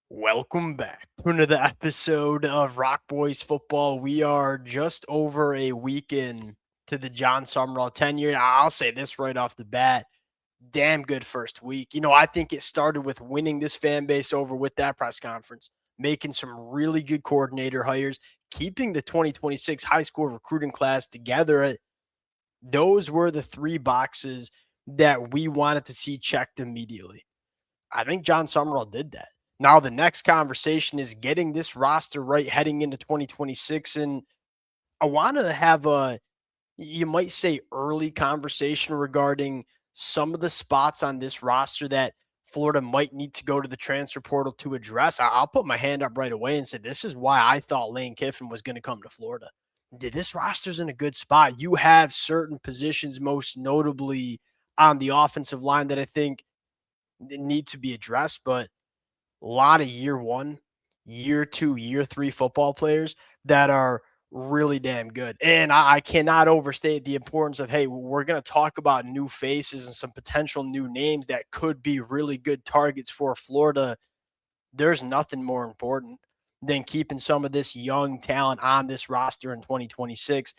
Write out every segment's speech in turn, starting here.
Welcome back to another episode of Rock Boys Football. We are just over a week in to the Jon Sumrall tenure. I'll say this right off the bat. Damn good first week. I think it started with winning this fan base over with that press conference, making some really good coordinator hires, keeping the 2026 high school recruiting class together. Those were the three boxes that we wanted to see checked immediately. I think Jon Sumrall did that. Now the next conversation is getting this roster right heading into 2026. And I want to have you might say, early conversation regarding some of the spots on this roster that Florida might need to go to the transfer portal to address. I'll put my hand up right away and say this is why I thought Lane Kiffin was going to come to Florida. This roster's in a good spot. You have certain positions, most notably on the offensive line, that I think need to be addressed, but a lot of year one, year two, year three football players that are really damn good. And I cannot overstate the importance of, hey, we're going to talk about new faces and some potential new names that could be really good targets for Florida. There's nothing more important than keeping some of this young talent on this roster in 2026.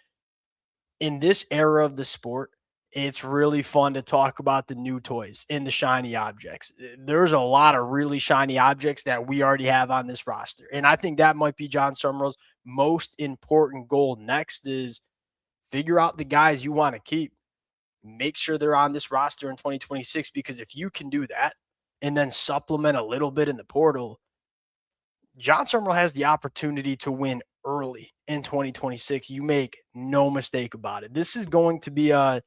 In this era of the sport, it's really fun to talk about the new toys and the shiny objects. There's a lot of really shiny objects that we already have on this roster. And I think that might be Jon Sumrall's most important goal next is figure out the guys you want to keep. Make sure they're on this roster in 2026, because if you can do that and then supplement a little bit in the portal, Jon Sumrall has the opportunity to win early in 2026. You make no mistake about it. This is going to be a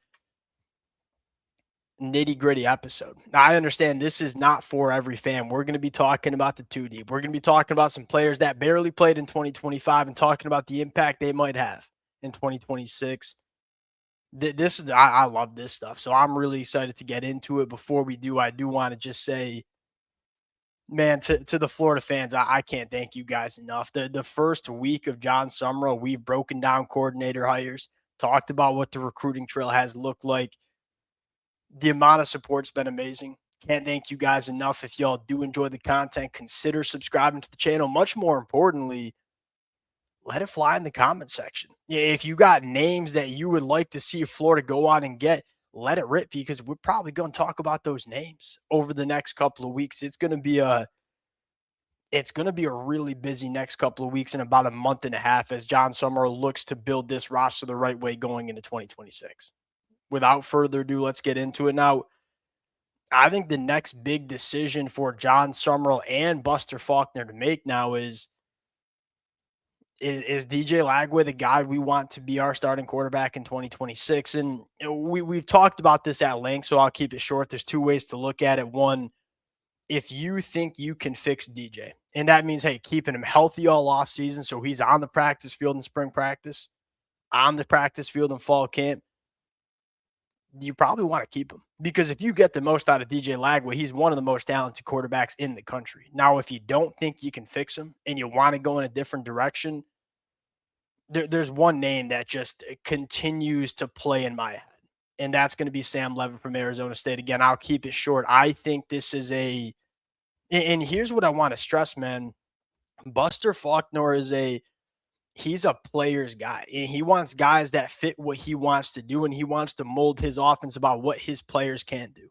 nitty-gritty episode. Now, I understand this is not for every fan. We're going to be talking about the two deep. We're going to be talking about some players that barely played in 2025 and talking about the impact they might have in 2026. This is I love this stuff. So I'm really excited to get into it. Before we do, I do want to just say, man, to the Florida fans, I can't thank you guys enough. The first week of Jon Sumrall, we've broken down coordinator hires, talked about what the recruiting trail has looked like. The amount of support's been amazing. Can't thank you guys enough. If y'all do enjoy the content, consider subscribing to the channel. Much more importantly, let it fly in the comment section. If you got names that you would like to see Florida go on and get, let it rip, because we're probably going to talk about those names over the next couple of weeks. It's going to be a really busy next couple of weeks and about a month and a half as Jon Sumrall looks to build this roster the right way going into 2026. Without further ado, let's get into it now. I think the next big decision for Jon Sumrall and Buster Faulkner to make now is DJ Lagway the guy we want to be our starting quarterback in 2026? And we've talked about this at length, so I'll keep it short. There's two ways to look at it. One, if you think you can fix DJ, and that means, hey, keeping him healthy all off season so he's on the practice field in spring practice, on the practice field in fall camp, you probably want to keep him, because if you get the most out of DJ Lagway, he's one of the most talented quarterbacks in the country. Now, if you don't think you can fix him and you want to go in a different direction, there's one name that just continues to play in my head, and that's going to be Sam Levitt from Arizona State. Again, I'll keep it short. I think this is and here's what I want to stress, man. Buster Faulkner he's a player's guy, and he wants guys that fit what he wants to do, and he wants to mold his offense about what his players can do.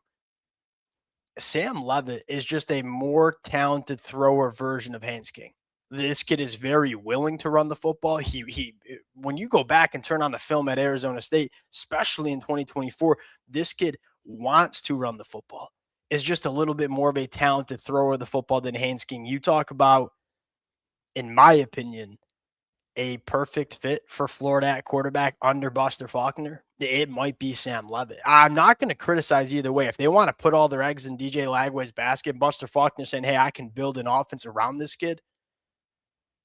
Sam Levitt is just a more talented thrower version of Haynes King. This kid is very willing to run the football. He when you go back and turn on the film at Arizona State, especially in 2024, this kid wants to run the football. Is just a little bit more of a talented thrower of the football than Haynes King. You talk about, in my opinion, a perfect fit for Florida at quarterback under Buster Faulkner, it might be Sam Levitt. I'm not going to criticize either way. If they want to put all their eggs in DJ Lagway's basket, Buster Faulkner saying, hey, I can build an offense around this kid,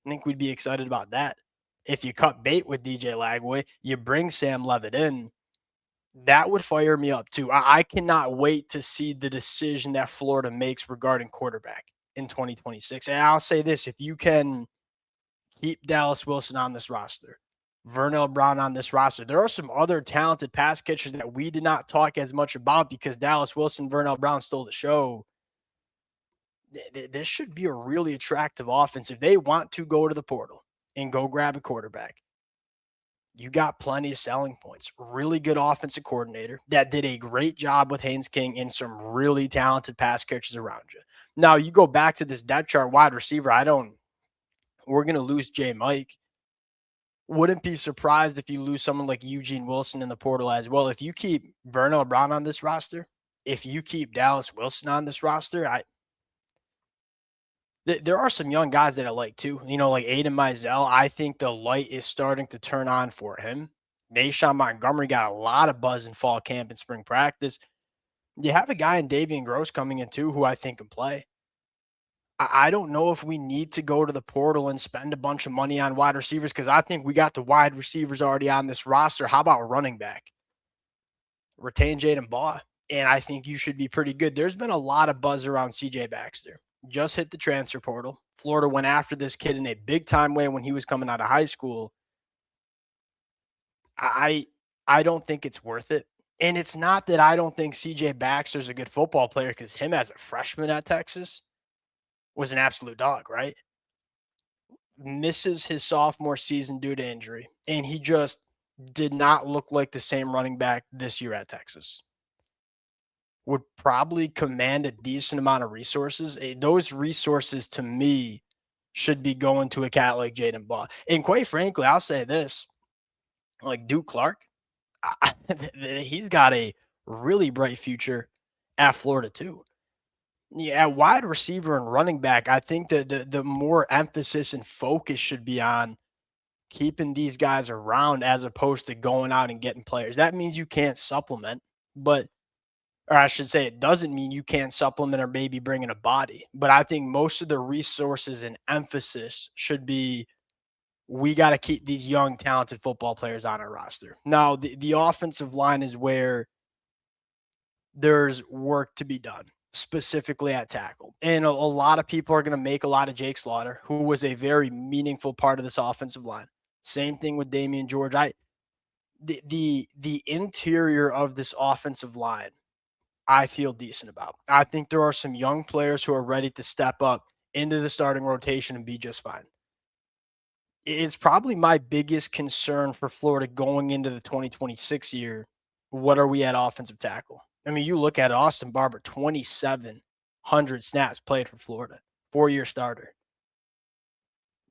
I think we'd be excited about that. If you cut bait with DJ Lagway, you bring Sam Levitt in, that would fire me up too. I cannot wait to see the decision that Florida makes regarding quarterback in 2026. And I'll say this, if you can keep Dallas Wilson on this roster, Vernell Brown on this roster, there are some other talented pass catchers that we did not talk as much about because Dallas Wilson, Vernell Brown stole the show. This should be a really attractive offense. If they want to go to the portal and go grab a quarterback, you got plenty of selling points. Really good offensive coordinator that did a great job with Haynes King and some really talented pass catchers around you. Now, you go back to this depth chart wide receiver. We're going to lose J. Mike. Wouldn't be surprised if you lose someone like Eugene Wilson in the portal as well. If you keep Vernell Brown on this roster, if you keep Dallas Wilson on this roster, there are some young guys that I like too. Like Aiden Mizell. I think the light is starting to turn on for him. Mayshawn Montgomery got a lot of buzz in fall camp and spring practice. You have a guy in Davian Gross coming in too, who I think can play. I don't know if we need to go to the portal and spend a bunch of money on wide receivers because I think we got the wide receivers already on this roster. How about running back? Retain Jaden Baugh, and I think you should be pretty good. There's been a lot of buzz around CJ Baxter. Just hit the transfer portal. Florida went after this kid in a big-time way when he was coming out of high school. I don't think it's worth it. And it's not that I don't think CJ Baxter's a good football player because him as a freshman at Texas was an absolute dog, right? Misses his sophomore season due to injury, and he just did not look like the same running back this year at Texas. Would probably command a decent amount of resources. Those resources, to me, should be going to a cat like Jaden Baugh. And quite frankly, I'll say this, like Duke Clark, he's got a really bright future at Florida too. Yeah, at wide receiver and running back, I think the more emphasis and focus should be on keeping these guys around as opposed to going out and getting players. That means you can't supplement, or I should say it doesn't mean you can't supplement or maybe bring in a body. But I think most of the resources and emphasis should be we got to keep these young, talented football players on our roster. Now, the offensive line is where there's work to be done, specifically at tackle. And a lot of people are going to make a lot of Jake Slaughter, who was a very meaningful part of this offensive line. Same thing with Damian George. The interior of this offensive line, I feel decent about. I think there are some young players who are ready to step up into the starting rotation and be just fine. It's probably my biggest concern for Florida going into the 2026 year. What are we at offensive tackle? I mean, you look at Austin Barber, 2,700 snaps played for Florida, 4-year starter.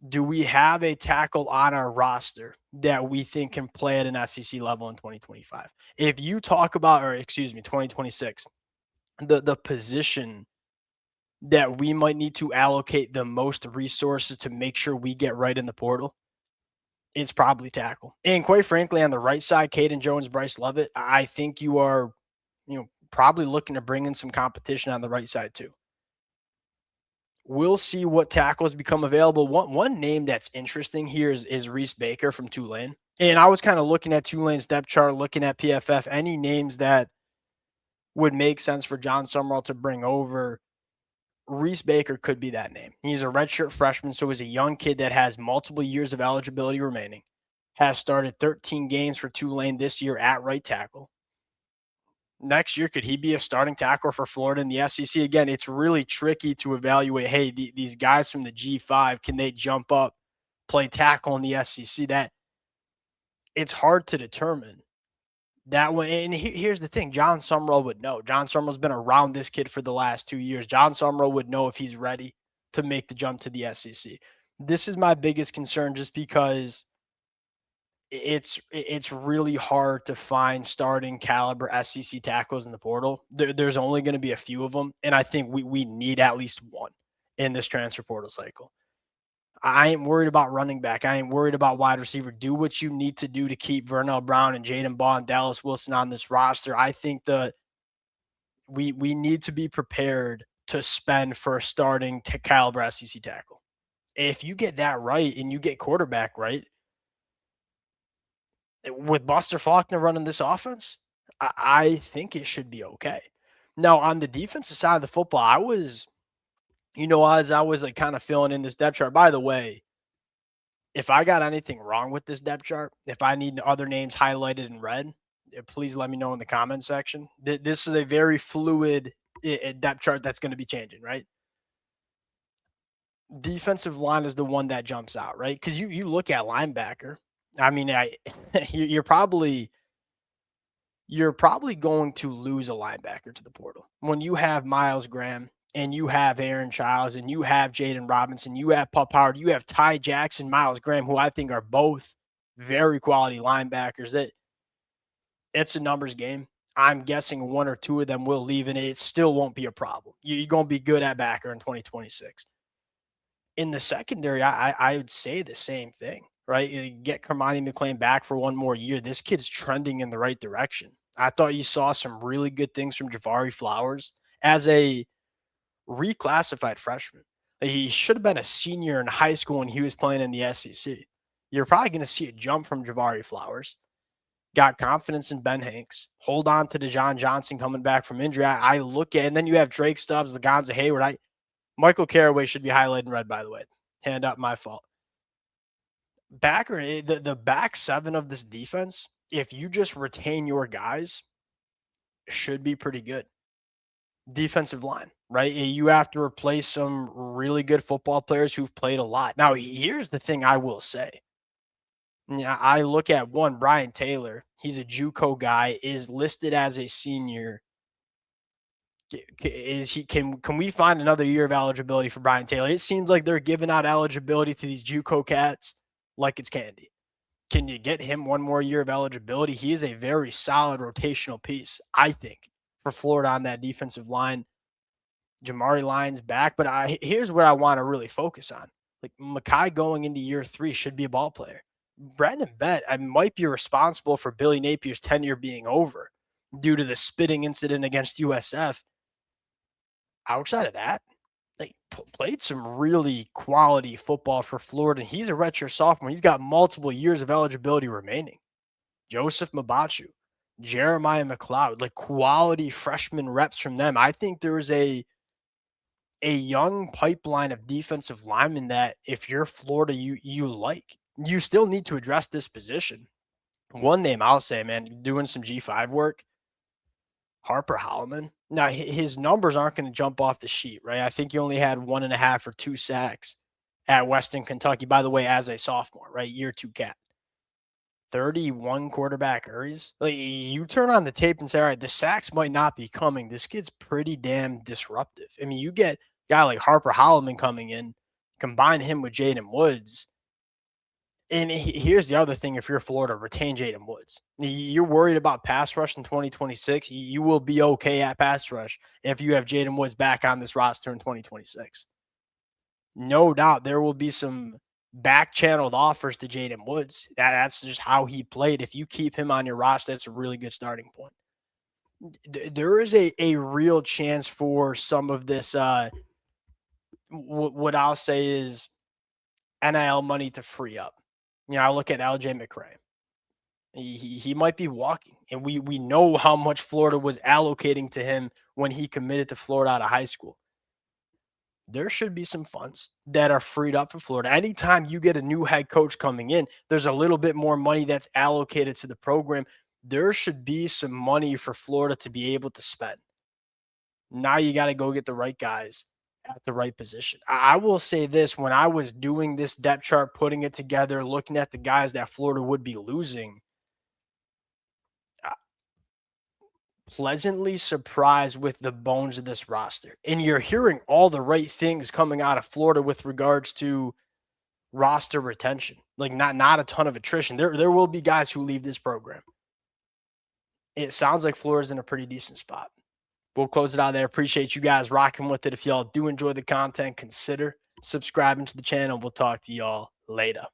Do we have a tackle on our roster that we think can play at an SEC level in 2025? If you talk about, 2026, the position that we might need to allocate the most resources to make sure we get right in the portal, it's probably tackle. And quite frankly, on the right side, Caden Jones, Bryce Lovett, I think you are, probably looking to bring in some competition on the right side too. We'll see what tackles become available. One name that's interesting here is Reese Baker from Tulane. And I was kind of looking at Tulane's depth chart, looking at PFF, any names that would make sense for Jon Sumrall to bring over. Reese Baker could be that name. He's a redshirt freshman, so he's a young kid that has multiple years of eligibility remaining. Has started 13 games for Tulane this year at right tackle. Next year, could he be a starting tackle for Florida in the SEC? Again, it's really tricky to evaluate, hey, these guys from the G5, can they jump up, play tackle in the SEC? That it's hard to determine that way. And here's the thing, Jon Sumrall would know. Jon Sumrall's been around this kid for the last 2 years. Jon Sumrall would know if he's ready to make the jump to the SEC. This is my biggest concern just because it's really hard to find starting caliber SEC tackles in the portal. There's only going to be a few of them, and I think we need at least one in this transfer portal cycle. I ain't worried about running back. I ain't worried about wide receiver. Do what you need to do to keep Vernell Brown and Jaden Baugh and Dallas Wilson on this roster. I think that we need to be prepared to spend for a starting caliber SEC tackle. If you get that right and you get quarterback right, with Buster Faulkner running this offense, I think it should be okay. Now, on the defensive side of the football, I was like kind of filling in this depth chart. By the way, if I got anything wrong with this depth chart, if I need other names highlighted in red, please let me know in the comment section. This is a very fluid depth chart that's going to be changing, right? defensive line is the one that jumps out, right? Because you look at linebacker. I mean, you're probably going to lose a linebacker to the portal when you have Miles Graham and you have Aaron Childs and you have Jaden Robinson, you have Pup Howard, you have Ty Jackson, Miles Graham, who I think are both very quality linebackers. It's a numbers game. I'm guessing one or two of them will leave, and it still won't be a problem. You're going to be good at backer in 2026. In the secondary, I would say the same thing, right? You get Kermani McClain back for one more year. This kid's trending in the right direction. I thought you saw some really good things from Javari Flowers as a reclassified freshman. He should have been a senior in high school when he was playing in the SEC. You're probably going to see a jump from Javari Flowers. Got confidence in Ben Hanks. Hold on to DeJon Johnson coming back from injury. I look at, and then you have Drake Stubbs, Lagonza Hayward. Michael Carraway should be highlighted in red, by the way. Hand up, my fault. The back seven of this defense, if you just retain your guys, should be pretty good. Defensive line, right? You have to replace some really good football players who've played a lot. Now, here's the thing I will say. Yeah, I look at one, Brian Taylor. He's a JUCO guy, is listed as a senior. Can we find another year of eligibility for Brian Taylor? It seems like they're giving out eligibility to these JUCO cats like it's candy. Can you get him one more year of eligibility? He is a very solid rotational piece, I think, for Florida on that defensive line. Jamari Lyons back, but here's what I want to really focus on. Like Mekhi going into year 3 should be a ball player. Brandon Bett, I might be responsible for Billy Napier's tenure being over due to the spitting incident against USF. Outside of that, played some really quality football for Florida. He's a redshirt sophomore. He's got multiple years of eligibility remaining. Joseph Mabachu, Jeremiah McLeod, quality freshman reps from them. I think there's a young pipeline of defensive linemen that if you're Florida, you like. You still need to address this position. One name I'll say, man, doing some G5 work, Harper Holloman. Now, his numbers aren't going to jump off the sheet, right? I think he only had 1.5 or 2 sacks at Western Kentucky, by the way, as a sophomore, right? Year 2 cat. 31 quarterback hurries. You turn on the tape and say, all right, the sacks might not be coming. This kid's pretty damn disruptive. I mean, you get a guy like Harper Holloman coming in, combine him with Jaden Woods. And here's the other thing, if you're Florida, retain Jaden Woods. You're worried about pass rush in 2026. You will be okay at pass rush if you have Jaden Woods back on this roster in 2026. No doubt there will be some back-channeled offers to Jaden Woods. That's just how he played. If you keep him on your roster, that's a really good starting point. There is a real chance for some of this, what I'll say is NIL money to free up. I look at LJ McCray. He might be walking, and we know how much Florida was allocating to him when he committed to Florida out of high school. There should be some funds that are freed up for Florida. Anytime you get a new head coach coming in, there's a little bit more money that's allocated to the program. There should be some money for Florida to be able to spend. Now you got to go get the right guys at the right position. I will say this, when I was doing this depth chart, putting it together, looking at the guys that Florida would be losing, pleasantly surprised with the bones of this roster. And you're hearing all the right things coming out of Florida with regards to roster retention. Not a ton of attrition. There will be guys who leave this program. It sounds like Florida's in a pretty decent spot. We'll close it out there. Appreciate you guys rocking with it. If y'all do enjoy the content, consider subscribing to the channel. We'll talk to y'all later.